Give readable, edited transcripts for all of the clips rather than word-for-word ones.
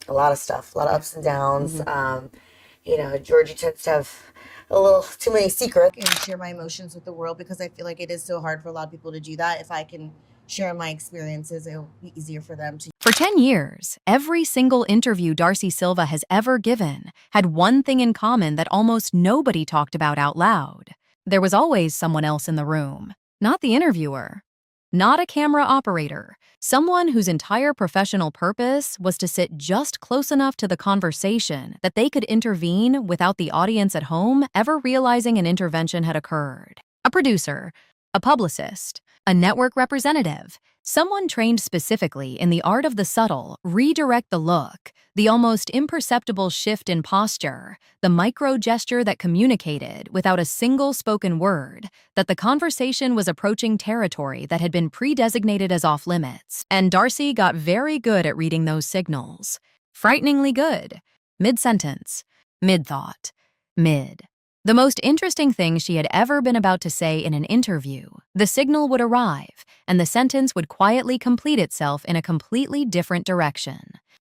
a lot of stuff, a lot of ups and downs. Georgie tends to have a little too many secrets and share my emotions with the world because I feel like it is so hard for a lot of people to do that. If I can share my experiences, it'll be easier for them to. For 10 years, every single interview Darcey Silva has ever given had one thing in common that almost nobody talked about out loud. There was always someone else in the room. Not the interviewer. Not a camera operator. Someone whose entire professional purpose was to sit just close enough to the conversation that they could intervene without the audience at home ever realizing an intervention had occurred. A producer, a publicist, a network representative, someone trained specifically in the art of the subtle, redirect the look, the almost imperceptible shift in posture, the micro gesture that communicated, without a single spoken word, that the conversation was approaching territory that had been pre-designated as off-limits. And Darcey got very good at reading those signals. Frighteningly good. Mid-sentence. Mid-thought. Mid. The most interesting thing she had ever been about to say in an interview, the signal would arrive, and the sentence would quietly complete itself in a completely different direction.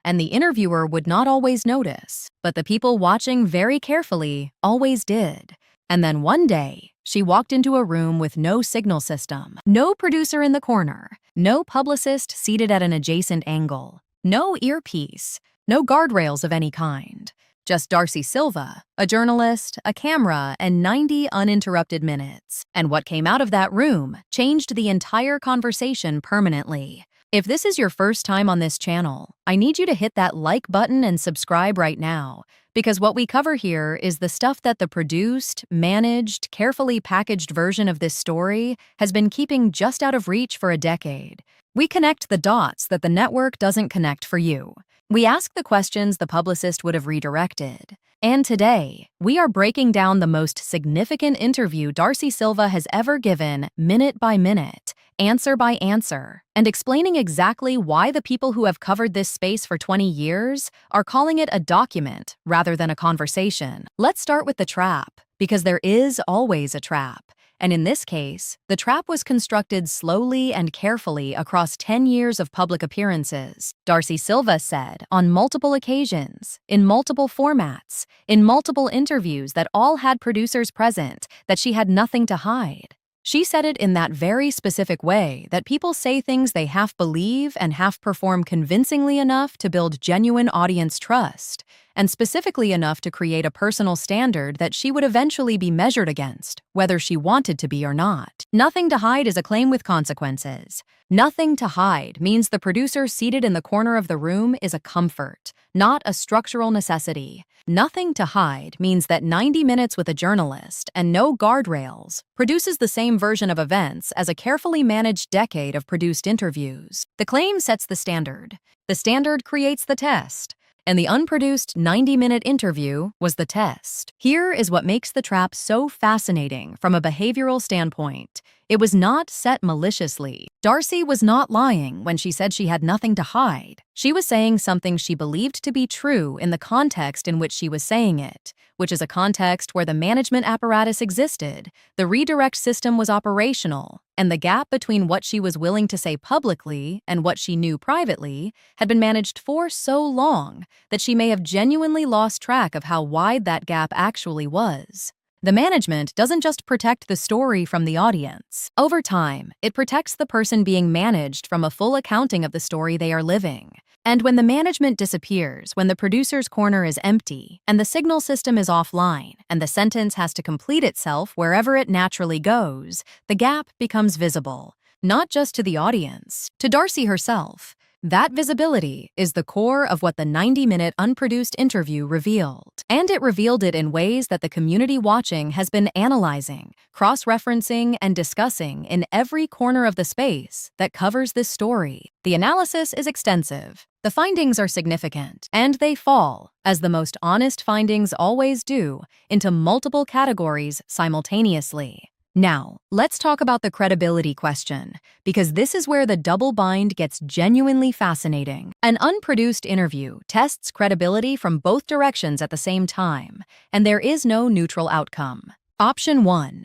And the interviewer would not always notice, but the people watching very carefully always did. And then one day, she walked into a room with no signal system, no producer in the corner, no publicist seated at an adjacent angle, no earpiece, no guardrails of any kind. Just Darcey Silva, a journalist, a camera, and 90 uninterrupted minutes. And what came out of that room changed the entire conversation permanently. If this is your first time on this channel, I need you to hit that like button and subscribe right now, because what we cover here is the stuff that the produced, managed, carefully packaged version of this story has been keeping just out of reach for a decade. We connect the dots that the network doesn't connect for you. We ask the questions the publicist would have redirected. And today, we are breaking down the most significant interview Darcey Silva has ever given, minute by minute, answer by answer, and explaining exactly why the people who have covered this space for 20 years are calling it a document rather than a conversation. Let's start with the trap, because there is always a trap. And in this case, the trap was constructed slowly and carefully across 10 years of public appearances. Darcey Silva said on multiple occasions, in multiple formats, in multiple interviews that all had producers present, that she had nothing to hide. She said it in that very specific way that people say things they half believe and half perform convincingly enough to build genuine audience trust, and specifically enough to create a personal standard that she would eventually be measured against, whether she wanted to be or not. Nothing to hide is a claim with consequences. Nothing to hide means the producer seated in the corner of the room is a comfort, not a structural necessity. Nothing to hide means that 90 minutes with a journalist and no guardrails produces the same version of events as a carefully managed decade of produced interviews. The claim sets the standard. The standard creates the test. And the unproduced 90-minute interview was the test. Here is what makes the trap so fascinating from a behavioral standpoint. It was not set maliciously. Darcey was not lying when she said she had nothing to hide. She was saying something she believed to be true in the context in which she was saying it, which is a context where the management apparatus existed, the redirect system was operational, and the gap between what she was willing to say publicly and what she knew privately had been managed for so long that she may have genuinely lost track of how wide that gap actually was. The management doesn't just protect the story from the audience. Over time, it protects the person being managed from a full accounting of the story they are living. And when the management disappears, when the producer's corner is empty, and the signal system is offline, and the sentence has to complete itself wherever it naturally goes, the gap becomes visible, not just to the audience, to Darcey herself. That visibility is the core of what the 90-minute unproduced interview revealed. And it revealed it in ways that the community watching has been analyzing, cross-referencing, and discussing in every corner of the space that covers this story. The analysis is extensive. The findings are significant, and they fall, as the most honest findings always do, into multiple categories simultaneously. Now, let's talk about the credibility question, because this is where the double bind gets genuinely fascinating. An unproduced interview tests credibility from both directions at the same time, and there is no neutral outcome. Option 1.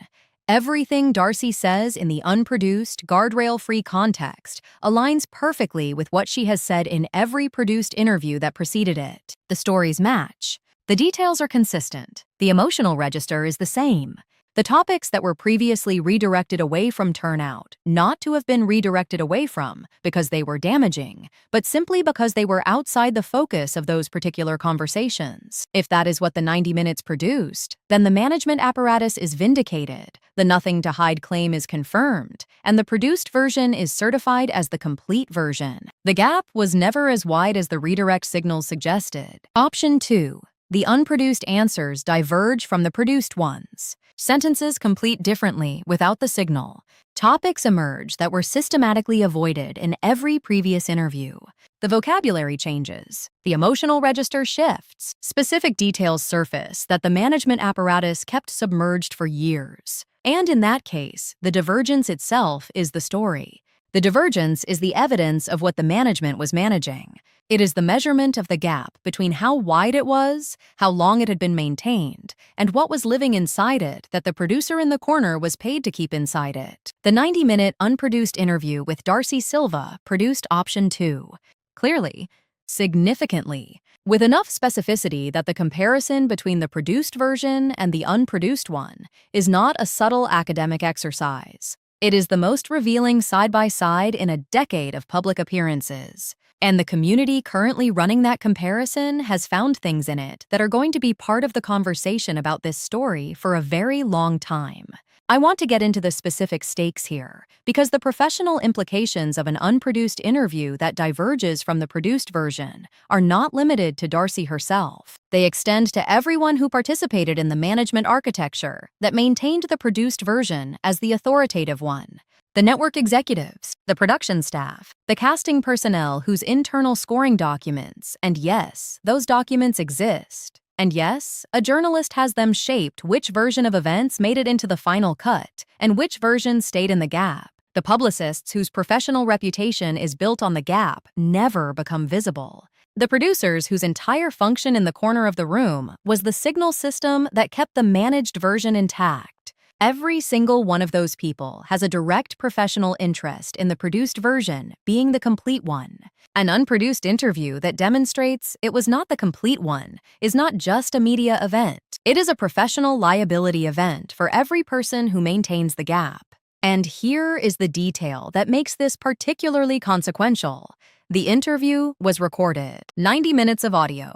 Everything Darcey says in the unproduced, guardrail-free context aligns perfectly with what she has said in every produced interview that preceded it. The stories match. The details are consistent. The emotional register is the same. The topics that were previously redirected away from turn out not to have been redirected away from because they were damaging, but simply because they were outside the focus of those particular conversations. If that is what the 90 minutes produced, then the management apparatus is vindicated, the nothing to hide claim is confirmed, and the produced version is certified as the complete version. The gap was never as wide as the redirect signals suggested. Option 2. The unproduced answers diverge from the produced ones. Sentences complete differently without the signal. Topics emerge that were systematically avoided in every previous interview. The vocabulary changes. The emotional register shifts. Specific details surface that the management apparatus kept submerged for years. And in that case, the divergence itself is the story. The divergence is the evidence of what the management was managing. It is the measurement of the gap between how wide it was, how long it had been maintained, and what was living inside it that the producer in the corner was paid to keep inside it. The 90-minute unproduced interview with Darcey Silva produced option 2. Clearly, significantly, with enough specificity that the comparison between the produced version and the unproduced one is not a subtle academic exercise. It is the most revealing side-by-side in a decade of public appearances. And the community currently running that comparison has found things in it that are going to be part of the conversation about this story for a very long time. I want to get into the specific stakes here, because the professional implications of an unproduced interview that diverges from the produced version are not limited to Darcey herself. They extend to everyone who participated in the management architecture that maintained the produced version as the authoritative one. The network executives, the production staff, the casting personnel whose internal scoring documents, and yes, those documents exist. And yes, a journalist has them shaped which version of events made it into the final cut, and which version stayed in the gap. The publicists whose professional reputation is built on the gap never become visible. The producers whose entire function in the corner of the room was the signal system that kept the managed version intact. Every single one of those people has a direct professional interest in the produced version being the complete one. An unproduced interview that demonstrates it was not the complete one is not just a media event. It is a professional liability event for every person who maintains the gap. And here is the detail that makes this particularly consequential. The interview was recorded. 90 minutes of audio.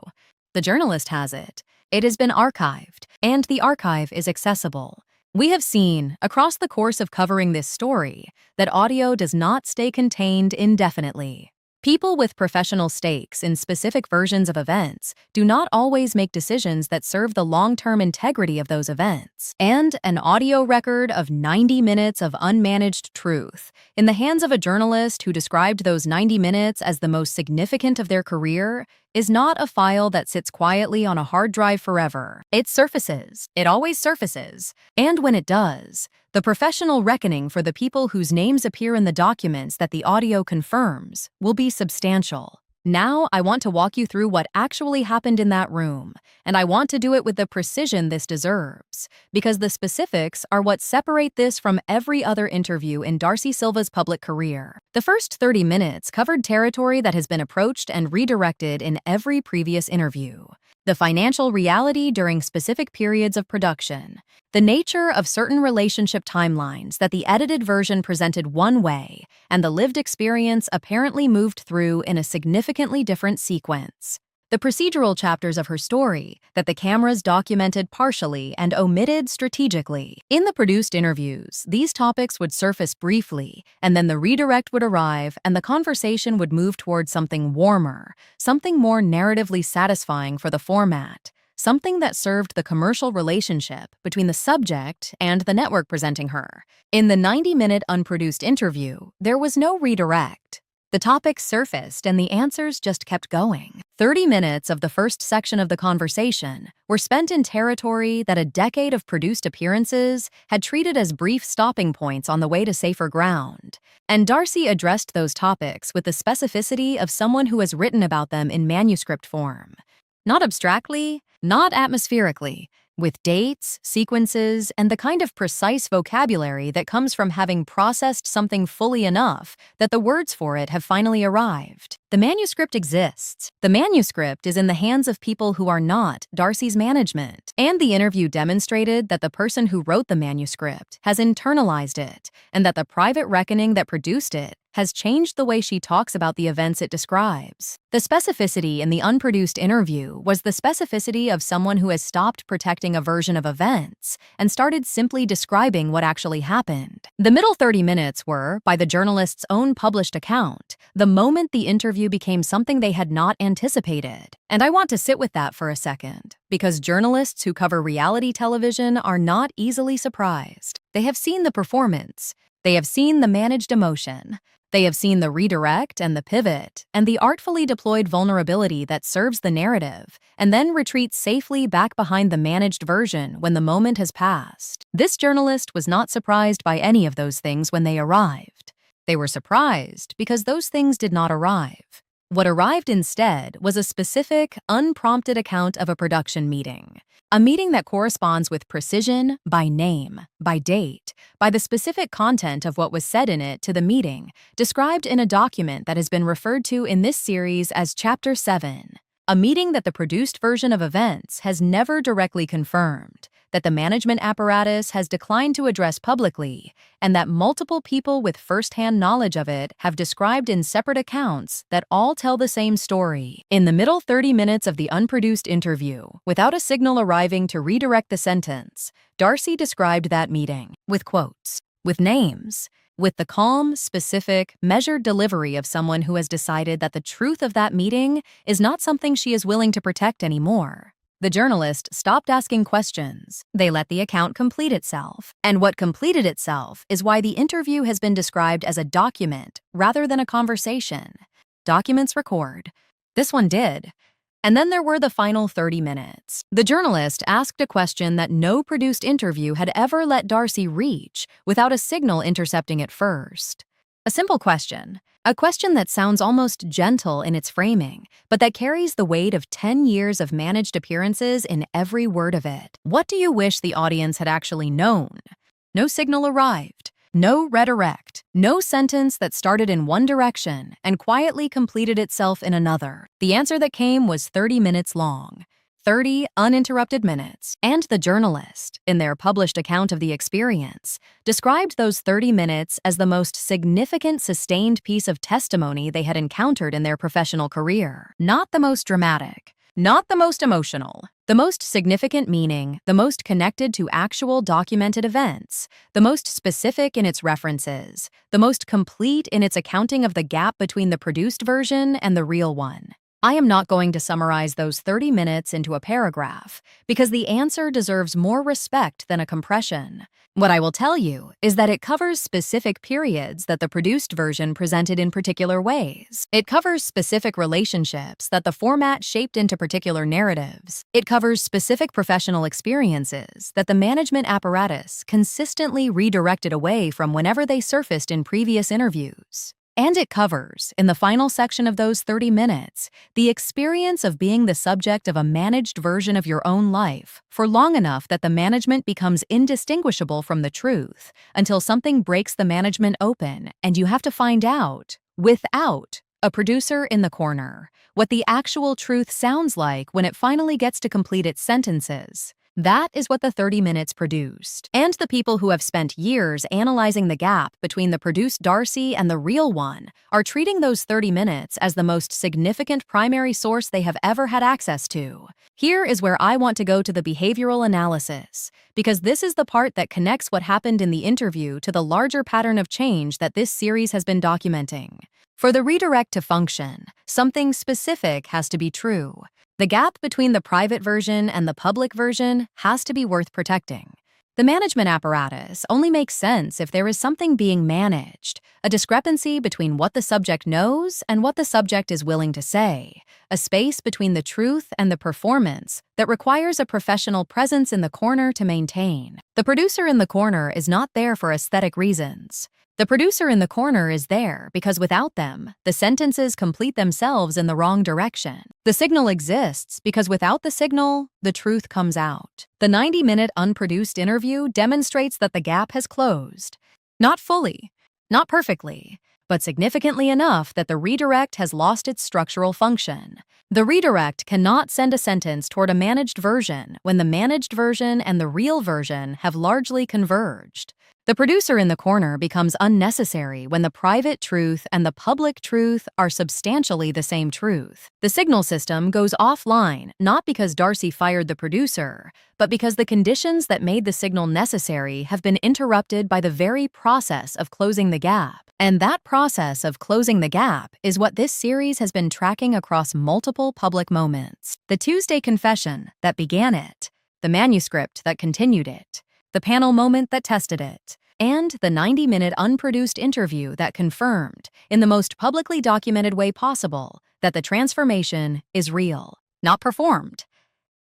The journalist has it. It has been archived, and the archive is accessible. We have seen, across the course of covering this story, that audio does not stay contained indefinitely. People with professional stakes in specific versions of events do not always make decisions that serve the long-term integrity of those events. And an audio record of 90 minutes of unmanaged truth in the hands of a journalist who described those 90 minutes as the most significant of their career is not a file that sits quietly on a hard drive forever. It surfaces. It always surfaces. And when it does, the professional reckoning for the people whose names appear in the documents that the audio confirms will be substantial. Now, I want to walk you through what actually happened in that room, and I want to do it with the precision this deserves, because the specifics are what separate this from every other interview in Darcey Silva's public career. The first 30 minutes covered territory that has been approached and redirected in every previous interview. The financial reality during specific periods of production, the nature of certain relationship timelines that the edited version presented one way, and the lived experience apparently moved through in a significantly different sequence. The procedural chapters of her story that the cameras documented partially and omitted strategically. In the produced interviews, these topics would surface briefly, and then the redirect would arrive and the conversation would move towards something warmer, something more narratively satisfying for the format, something that served the commercial relationship between the subject and the network presenting her. In the 90-minute unproduced interview, there was no redirect. The topics surfaced and the answers just kept going. 30 minutes of the first section of the conversation were spent in territory that a decade of produced appearances had treated as brief stopping points on the way to safer ground. And Darcey addressed those topics with the specificity of someone who has written about them in manuscript form. Not abstractly, not atmospherically, with dates, sequences, and the kind of precise vocabulary that comes from having processed something fully enough that the words for it have finally arrived. The manuscript exists. The manuscript is in the hands of people who are not Darcey's management. And the interview demonstrated that the person who wrote the manuscript has internalized it, and that the private reckoning that produced it has changed the way she talks about the events it describes. The specificity in the unproduced interview was the specificity of someone who has stopped protecting a version of events and started simply describing what actually happened. The middle 30 minutes were, by the journalist's own published account, the moment the interview became something they had not anticipated. And I want to sit with that for a second, because journalists who cover reality television are not easily surprised. They have seen the performance. They have seen the managed emotion. They have seen the redirect and the pivot, and the artfully deployed vulnerability that serves the narrative, and then retreats safely back behind the managed version when the moment has passed. This journalist was not surprised by any of those things when they arrived. They were surprised because those things did not arrive. What arrived instead was a specific, unprompted account of a production meeting. A meeting that corresponds with precision, by name, by date, by the specific content of what was said in it to the meeting, described in a document that has been referred to in this series as Chapter 7. A meeting that the produced version of events has never directly confirmed, that the management apparatus has declined to address publicly, and that multiple people with first-hand knowledge of it have described in separate accounts that all tell the same story. In the middle 30 minutes of the unproduced interview, without a signal arriving to redirect the sentence, Darcey described that meeting with quotes, with names, with the calm, specific, measured delivery of someone who has decided that the truth of that meeting is not something she is willing to protect anymore. The journalist stopped asking questions. They let the account complete itself. And what completed itself is why the interview has been described as a document rather than a conversation. Documents record. This one did. And then there were the final 30 minutes. The journalist asked a question that no produced interview had ever let Darcey reach without a signal intercepting it first. A simple question. A question that sounds almost gentle in its framing, but that carries the weight of 10 years of managed appearances in every word of it. What do you wish the audience had actually known? No signal arrived. No redirect. No sentence that started in one direction and quietly completed itself in another. The answer that came was 30 minutes long. 30 uninterrupted minutes. And the journalist, in their published account of the experience, described those 30 minutes as the most significant sustained piece of testimony they had encountered in their professional career. Not the most dramatic, not the most emotional, the most significant meaning, the most connected to actual documented events, the most specific in its references, the most complete in its accounting of the gap between the produced version and the real one. I am not going to summarize those 30 minutes into a paragraph, because the answer deserves more respect than a compression. What I will tell you is that it covers specific periods that the produced version presented in particular ways. It covers specific relationships that the format shaped into particular narratives. It covers specific professional experiences that the management apparatus consistently redirected away from whenever they surfaced in previous interviews. And it covers, in the final section of those 30 minutes, the experience of being the subject of a managed version of your own life for long enough that the management becomes indistinguishable from the truth until something breaks the management open and you have to find out, without a producer in the corner, what the actual truth sounds like when it finally gets to complete its sentences. That is what the 30 minutes produced. And the people who have spent years analyzing the gap between the produced Darcey and the real one are treating those 30 minutes as the most significant primary source they have ever had access to. Here is where I want to go to the behavioral analysis, because this is the part that connects what happened in the interview to the larger pattern of change that this series has been documenting. For the redirect to function, something specific has to be true. The gap between the private version and the public version has to be worth protecting. The management apparatus only makes sense if there is something being managed, a discrepancy between what the subject knows and what the subject is willing to say, a space between the truth and the performance that requires a professional presence in the corner to maintain. The producer in the corner is not there for aesthetic reasons. The producer in the corner is there because without them, the sentences complete themselves in the wrong direction. The signal exists because without the signal, the truth comes out. The 90-minute unproduced interview demonstrates that the gap has closed. Not fully, not perfectly, but significantly enough that the redirect has lost its structural function. The redirect cannot send a sentence toward a managed version when the managed version and the real version have largely converged. The producer in the corner becomes unnecessary when the private truth and the public truth are substantially the same truth. The signal system goes offline not because Darcey fired the producer, but because the conditions that made the signal necessary have been interrupted by the very process of closing the gap. And that process of closing the gap is what this series has been tracking across multiple public moments. The Tuesday confession that began it, the manuscript that continued it, the panel moment that tested it, and the 90-minute unproduced interview that confirmed, in the most publicly documented way possible, that the transformation is real, not performed,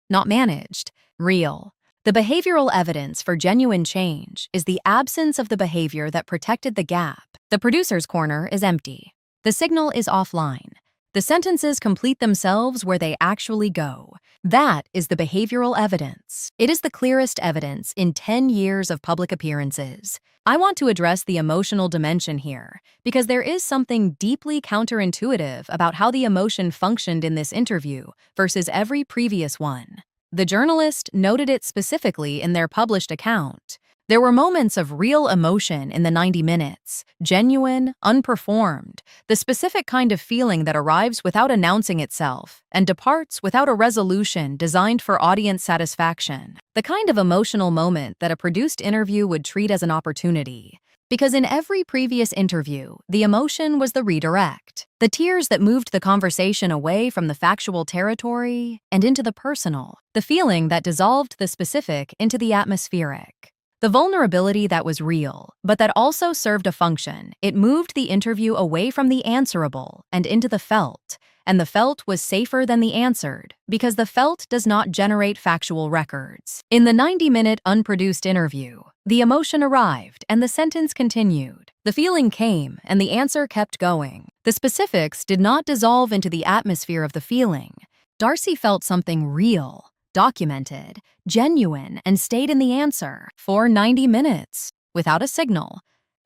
not managed, real. The behavioral evidence for genuine change is the absence of the behavior that protected the gap. The producer's corner is empty. The signal is offline. The sentences complete themselves where they actually go. That is the behavioral evidence. It is the clearest evidence in 10 years of public appearances. I want to address the emotional dimension here, because there is something deeply counterintuitive about how the emotion functioned in this interview versus every previous one. The journalist noted it specifically in their published account. There were moments of real emotion in the 90 minutes, genuine, unperformed, the specific kind of feeling that arrives without announcing itself and departs without a resolution designed for audience satisfaction. The kind of emotional moment that a produced interview would treat as an opportunity. Because in every previous interview, the emotion was the redirect. The tears that moved the conversation away from the factual territory and into the personal. The feeling that dissolved the specific into the atmospheric. The vulnerability that was real, but that also served a function. It moved the interview away from the answerable and into the felt, and the felt was safer than the answered because the felt does not generate factual records. In the 90-minute unproduced interview, the emotion arrived and the sentence continued. The feeling came and the answer kept going. The specifics did not dissolve into the atmosphere of the feeling. Darcey felt something real, documented, genuine, and stayed in the answer for 90 minutes, without a signal,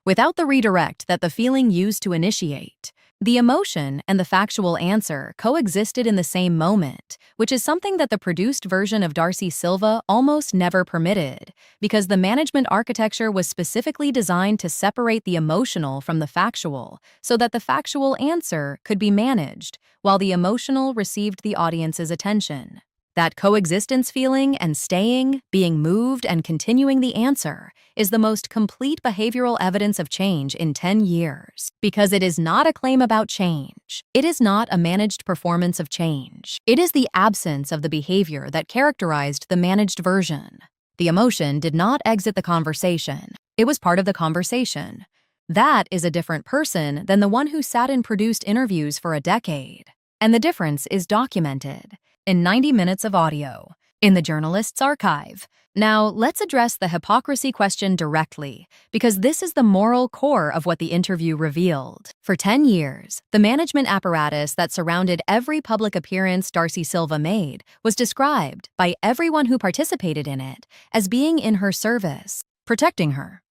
without the redirect that the feeling used to initiate. The emotion and the factual answer coexisted in the same moment, which is something that the produced version of Darcey Silva almost never permitted, because the management architecture was specifically designed to separate the emotional from the factual, so that the factual answer could be managed, while the emotional received the audience's attention. That coexistence feeling and staying, being moved, and continuing the answer is the most complete behavioral evidence of change in 10 years. Because it is not a claim about change. It is not a managed performance of change. It is the absence of the behavior that characterized the managed version. The emotion did not exit the conversation. It was part of the conversation. That is a different person than the one who sat in produced interviews for a decade. And the difference is documented in 90 minutes of audio, in the journalist's archive. Now, let's address the hypocrisy question directly, because this is the moral core of what the interview revealed. For 10 years, the management apparatus that surrounded every public appearance Darcey Silva made was described by everyone who participated in it as being in her service, protecting her,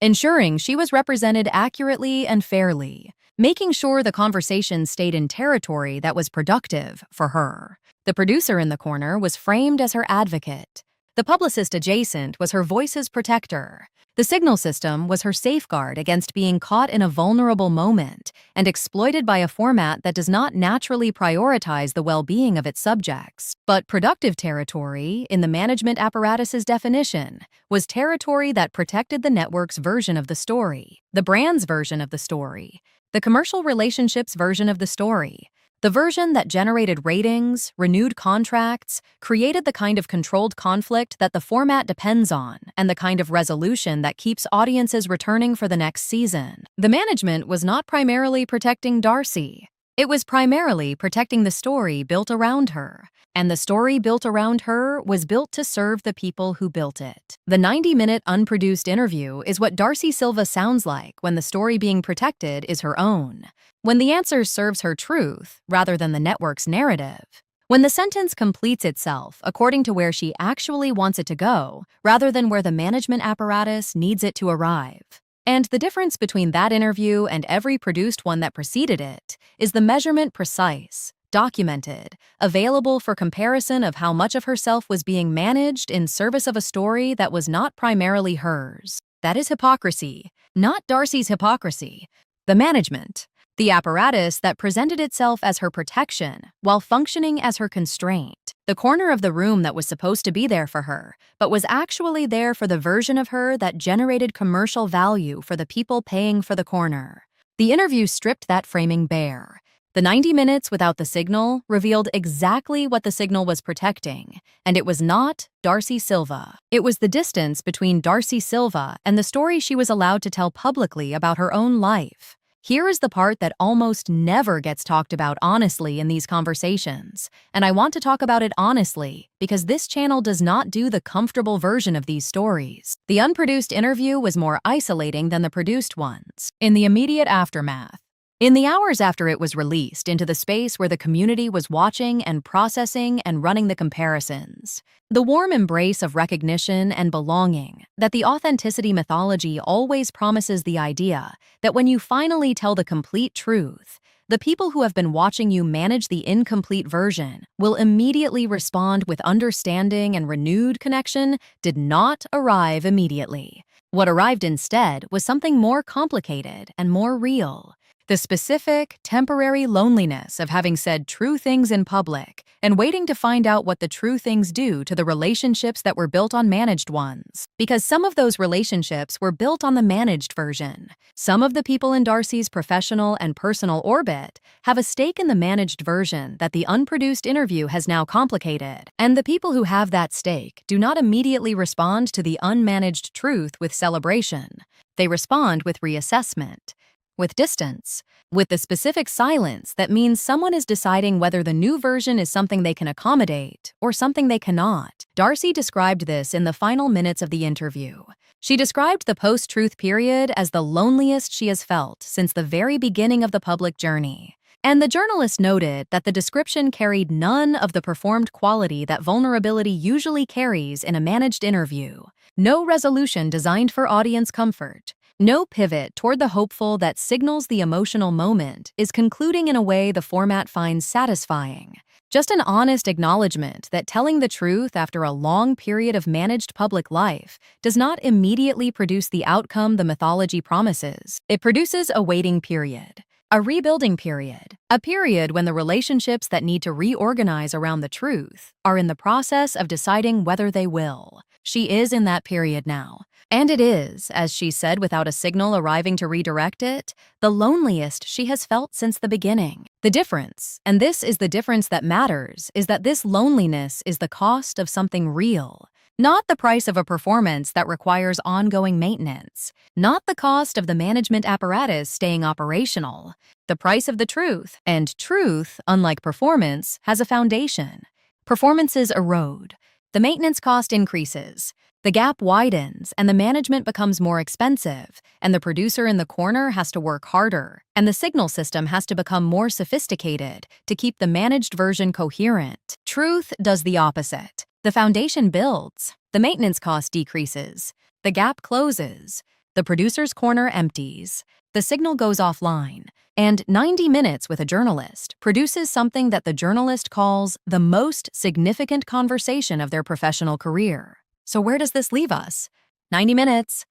ensuring she was represented accurately and fairly, making sure the conversation stayed in territory that was productive for her. The producer in the corner was framed as her advocate. The publicist adjacent was her voice's protector. The signal system was her safeguard against being caught in a vulnerable moment and exploited by a format that does not naturally prioritize the well-being of its subjects. But productive territory, in the management apparatus's definition, was territory that protected the network's version of the story, the brand's version of the story, the commercial relationships version of the story. The version that generated ratings, renewed contracts, created the kind of controlled conflict that the format depends on, and the kind of resolution that keeps audiences returning for the next season. The management was not primarily protecting Darcey. It was primarily protecting the story built around her, and the story built around her was built to serve the people who built it. The 90-minute unproduced interview is what Darcey Silva sounds like when the story being protected is her own, when the answer serves her truth rather than the network's narrative, when the sentence completes itself according to where she actually wants it to go rather than where the management apparatus needs it to arrive. And the difference between that interview and every produced one that preceded it is the measurement precise, documented, available for comparison of how much of herself was being managed in service of a story that was not primarily hers. That is hypocrisy, not Darcey's hypocrisy. The management, the apparatus that presented itself as her protection while functioning as her constraint. The corner of the room that was supposed to be there for her, but was actually there for the version of her that generated commercial value for the people paying for the corner. The interview stripped that framing bare. The 90 minutes without the signal revealed exactly what the signal was protecting, and it was not Darcey Silva. It was the distance between Darcey Silva and the story she was allowed to tell publicly about her own life. Here is the part that almost never gets talked about honestly in these conversations, and I want to talk about it honestly because this channel does not do the comfortable version of these stories. The unproduced interview was more isolating than the produced ones. In the immediate aftermath, in the hours after it was released into the space where the community was watching and processing and running the comparisons, the warm embrace of recognition and belonging that the authenticity mythology always promises, the idea that when you finally tell the complete truth, the people who have been watching you manage the incomplete version will immediately respond with understanding and renewed connection, did not arrive immediately. What arrived instead was something more complicated and more real. The specific, temporary loneliness of having said true things in public and waiting to find out what the true things do to the relationships that were built on managed ones. Because some of those relationships were built on the managed version. Some of the people in Darcey's professional and personal orbit have a stake in the managed version that the unproduced interview has now complicated. And the people who have that stake do not immediately respond to the unmanaged truth with celebration. They respond with reassessment, with distance, with the specific silence that means someone is deciding whether the new version is something they can accommodate or something they cannot. Darcey described this in the final minutes of the interview. She described the post-truth period as the loneliest she has felt since the very beginning of the public journey. And the journalist noted that the description carried none of the performed quality that vulnerability usually carries in a managed interview. No resolution designed for audience comfort. No pivot toward the hopeful that signals the emotional moment is concluding in a way the format finds satisfying. Just an honest acknowledgement that telling the truth after a long period of managed public life does not immediately produce the outcome the mythology promises. It produces a waiting period, a rebuilding period, a period when the relationships that need to reorganize around the truth are in the process of deciding whether they will. She is in that period now. And it is, as she said without a signal arriving to redirect it, the loneliest she has felt since the beginning. The difference, and this is the difference that matters, is that this loneliness is the cost of something real. Not the price of a performance that requires ongoing maintenance. Not the cost of the management apparatus staying operational. The price of the truth. And truth, unlike performance, has a foundation. Performances erode. The maintenance cost increases. The gap widens, and the management becomes more expensive, and the producer in the corner has to work harder, and the signal system has to become more sophisticated to keep the managed version coherent. Truth does the opposite. The foundation builds, the maintenance cost decreases, the gap closes, the producer's corner empties, the signal goes offline, and 90 minutes with a journalist produces something that the journalist calls the most significant conversation of their professional career. So where does this leave us? 90 minutes.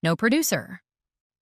No producer.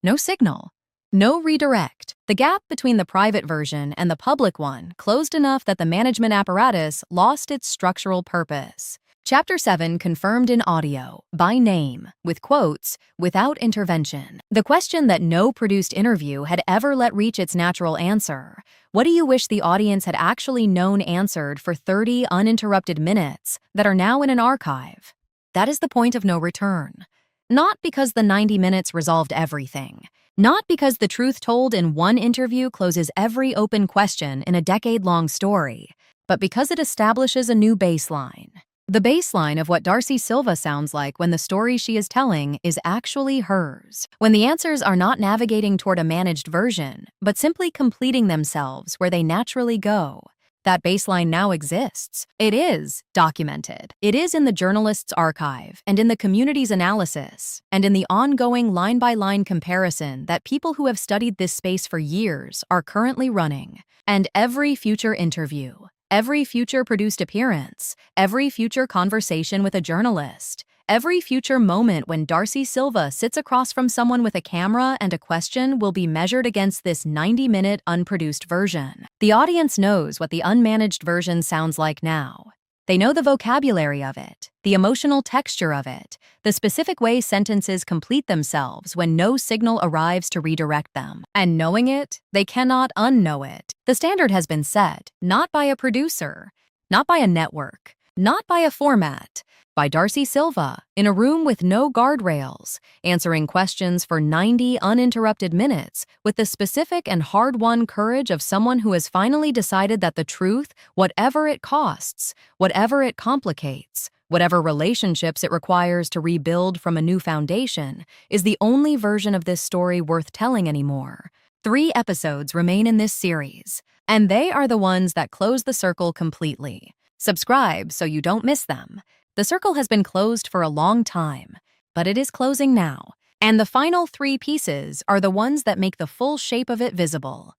No signal. No redirect. The gap between the private version and the public one closed enough that the management apparatus lost its structural purpose. Chapter 7 confirmed in audio, by name, with quotes, without intervention. The question that no produced interview had ever let reach its natural answer. What do you wish the audience had actually known answered for 30 uninterrupted minutes that are now in an archive? That is the point of no return. Not because the 90 minutes resolved everything. Not because the truth told in one interview closes every open question in a decade-long story, but because it establishes a new baseline. The baseline of what Darcey Silva sounds like when the story she is telling is actually hers. When the answers are not navigating toward a managed version, but simply completing themselves where they naturally go. That baseline now exists. It is documented. It is in the journalist's archive, and in the community's analysis, and in the ongoing line-by-line comparison that people who have studied this space for years are currently running. And every future interview, every future produced appearance, every future conversation with a journalist, every future moment when Darcey Silva sits across from someone with a camera and a question will be measured against this 90-minute unproduced version. The audience knows what the unmanaged version sounds like now. They know the vocabulary of it, the emotional texture of it, the specific way sentences complete themselves when no signal arrives to redirect them. And knowing it, they cannot unknow it. The standard has been set, not by a producer, not by a network, not by a format, by Darcey Silva, in a room with no guardrails, answering questions for 90 uninterrupted minutes with the specific and hard-won courage of someone who has finally decided that the truth, whatever it costs, whatever it complicates, whatever relationships it requires to rebuild from a new foundation, is the only version of this story worth telling anymore. 3 episodes remain in this series, and they are the ones that close the circle completely. Subscribe so you don't miss them. The circle has been closed for a long time, but it is closing now. And the final 3 pieces are the ones that make the full shape of it visible.